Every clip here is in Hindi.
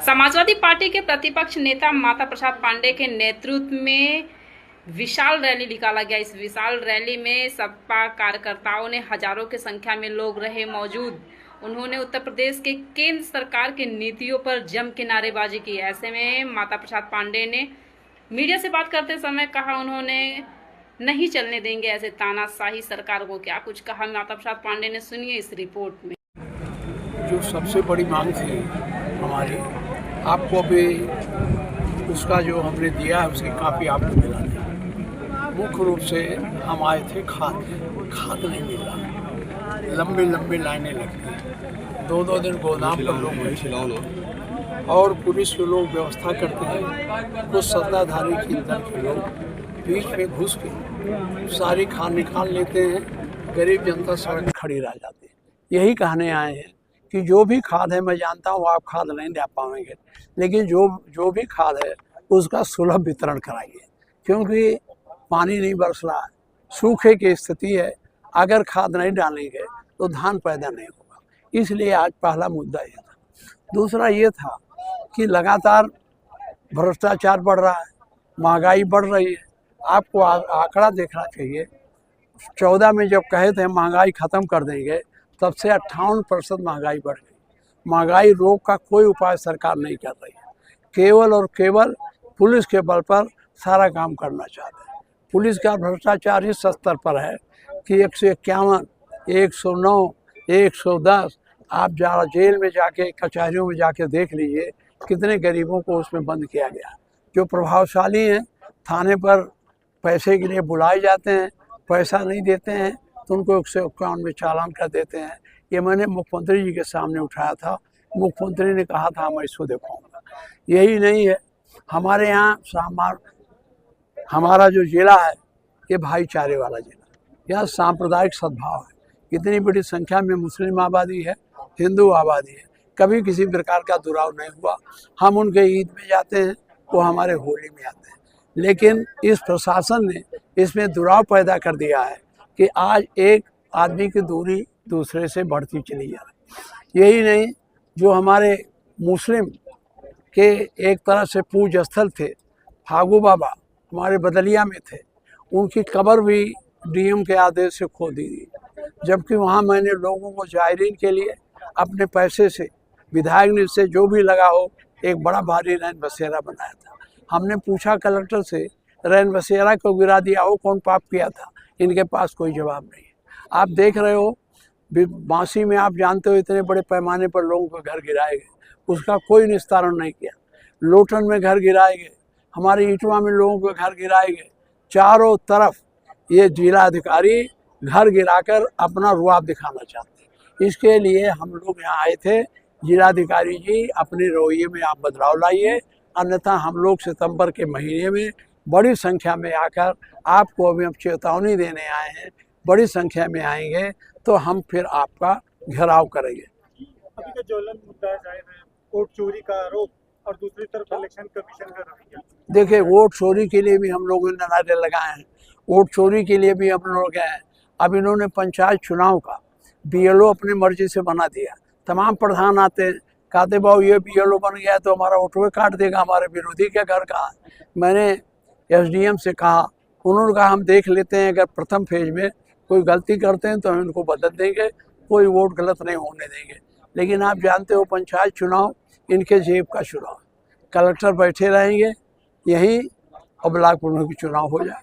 समाजवादी पार्टी के प्रतिपक्ष नेता माता प्रसाद पांडे के नेतृत्व में विशाल रैली निकाला गया। इस विशाल रैली में सपा कार्यकर्ताओं ने हजारों की संख्या में लोग रहे मौजूद। उन्होंने उत्तर प्रदेश के केंद्र सरकार की नीतियों पर जम के नारेबाजी की। ऐसे में माता प्रसाद पांडे ने मीडिया से बात करते समय कहा, उन्होंने नहीं चलने देंगे ऐसे तानाशाही सरकार को। क्या कुछ कहा माता प्रसाद पांडे ने, सुनिए इस रिपोर्ट में। जो सबसे बड़ी मांग थी हमारी, आपको भी उसका जो हमने दिया है उसकी काफ़ी आपको मिला है। मुख्य रूप से हम आए थे खाद नहीं मिल रहा, लंबी लंबी लाइनें लगती, दो दिन गोदाम पर लोग बैठे और पुलिस के लोग व्यवस्था करते हैं। कुछ सत्ताधारी की दल के लोग बीच में घुस के सारी खाद निकाल लेते हैं, गरीब जनता सड़क खड़ी रह जाती है। यही कहने आए हैं कि जो भी खाद है, मैं जानता हूँ आप खाद नहीं दे पाएंगे, लेकिन जो भी खाद है उसका सुलभ वितरण कराइए, क्योंकि पानी नहीं बरस रहा है, सूखे की स्थिति है। अगर खाद नहीं डालेंगे तो धान पैदा नहीं होगा। इसलिए आज पहला मुद्दा ये था। दूसरा ये था कि लगातार भ्रष्टाचार बढ़ रहा है, महंगाई बढ़ रही है। आपको आंकड़ा देखना चाहिए। 14 में जब कहे थे महंगाई ख़त्म कर देंगे, तब से 58% महंगाई बढ़ गई। महंगाई रोक का कोई उपाय सरकार नहीं कर रही है। केवल और केवल पुलिस के बल पर सारा काम करना चाहते हैं। पुलिस का भ्रष्टाचार इस स्तर पर है कि 151, 109, 110 आप जेल में जाके, कचहरियों में जाके देख लीजिए कितने गरीबों को उसमें बंद किया गया। जो प्रभावशाली हैं थाने पर पैसे के लिए बुलाए जाते हैं, पैसा नहीं देते हैं तो उनको 151 में चालान कर देते हैं। ये मैंने मुख्यमंत्री जी के सामने उठाया था। मुख्यमंत्री ने कहा था मैं इसको देखूंगा। यही नहीं है, हमारे यहाँ हमारा जो जिला है ये भाईचारे वाला जिला, यहाँ सांप्रदायिक सद्भाव है। इतनी बड़ी संख्या में मुस्लिम आबादी है, हिंदू आबादी है, कभी किसी प्रकार का दुराव नहीं हुआ। हम उनके ईद में जाते हैं, वो हमारे होली में आते हैं। लेकिन इस प्रशासन ने इसमें दुराव पैदा कर दिया है कि आज एक आदमी की दूरी दूसरे से बढ़ती चली जा रही। यही नहीं, जो हमारे मुस्लिम के एक तरह से पूज्य स्थल थे, फागू बाबा हमारे बदलिया में थे, उनकी कब्र भी डीएम के आदेश से खो दी गई। जबकि वहाँ मैंने लोगों को जायरीन के लिए अपने पैसे से, विधायक ने से जो भी लगा हो, एक बड़ा भारी रैन बसेरा बनाया था। हमने पूछा कलेक्टर से, रैन बसेरा को गिरा दिया हो, कौन पाप किया था? इनके पास कोई जवाब नहीं है। आप देख रहे हो बांसी में, आप जानते हो इतने बड़े पैमाने पर लोगों के घर गिराए गए, उसका कोई निस्तारण नहीं किया। लोटन में घर गिराए गए, हमारे ईटवा में लोगों के घर गिराए गए। चारों तरफ ये जिला अधिकारी घर गिराकर अपना रुआब दिखाना चाहते हैं। इसके लिए हम लोग यहाँ आए थे। जिलाधिकारी जी, अपने रवैये में आप बदलाव लाइए, अन्यथा हम लोग सितंबर के महीने में बड़ी संख्या में आकर आपको अभी हम चेतावनी देने आए हैं। बड़ी संख्या में आएंगे तो हम फिर आपका घेराव करेंगे। अभी का ज्वलन मुद्दा जाहिर है वोट चोरी का आरोप, और दूसरी तरफ इलेक्शन कमीशन का रवैया। देखिए, वोट चोरी के लिए भी हम लोगों ने नारे लगाए हैं, वोट चोरी के लिए भी हम लोग गए हैं। अब इन्होंने पंचायत चुनाव का बीएलओ अपनी मर्जी से बना दिया। तमाम प्रधान आते हैं, कहते बाबू ये बीएलओ बन गया तो हमारा वोटवे काट देगा, हमारे विरोधी के घर का। मैंने एसडीएम से कहा, उन्होंने कहा हम देख लेते हैं, अगर प्रथम फेज में कोई गलती करते हैं तो हम इनको बदल देंगे, कोई वोट गलत नहीं होने देंगे। लेकिन आप जानते हो पंचायत चुनाव इनके जेब का चुनाव, कलेक्टर बैठे रहेंगे यहीं और ब्लॉक प्रमुख का चुनाव हो जाएगा,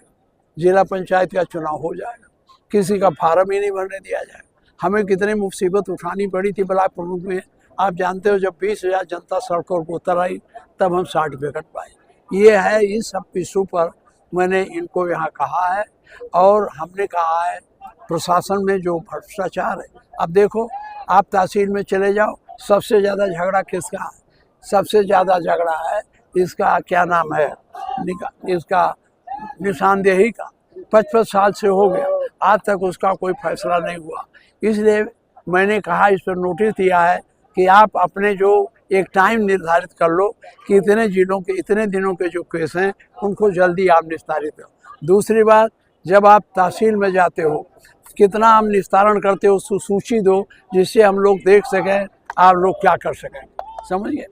जिला पंचायत का चुनाव हो जाएगा, किसी का फार्म ही नहीं भरने दिया जाएगा। हमें कितनी मुसीबत उठानी पड़ी थी ब्लॉक प्रमुख में, आप जानते हो। जब 20,000 जनता सड़कों पर उतर आई तब हम सर्टिफिकेट पाए। ये है, इन सब इशू पर मैंने इनको यहाँ कहा है। और हमने कहा है प्रशासन में जो भ्रष्टाचार है, अब देखो आप तहसील में चले जाओ, सबसे ज़्यादा झगड़ा किसका है? सबसे ज़्यादा झगड़ा है इसका, क्या नाम है, इसका निशानदेही का। 55 साल से हो गया, आज तक उसका कोई फैसला नहीं हुआ। इसलिए मैंने कहा, इस पर नोटिस दिया है कि आप अपने जो एक टाइम निर्धारित कर लो कि इतने जिलों के, इतने दिनों के जो केस हैं उनको जल्दी आप निस्तारित करो। दूसरी बात, जब आप तहसील में जाते हो, कितना हम निस्तारण करते हो, सूची दो, जिससे हम लोग देख सकें आप लोग क्या कर सकें। समझिए।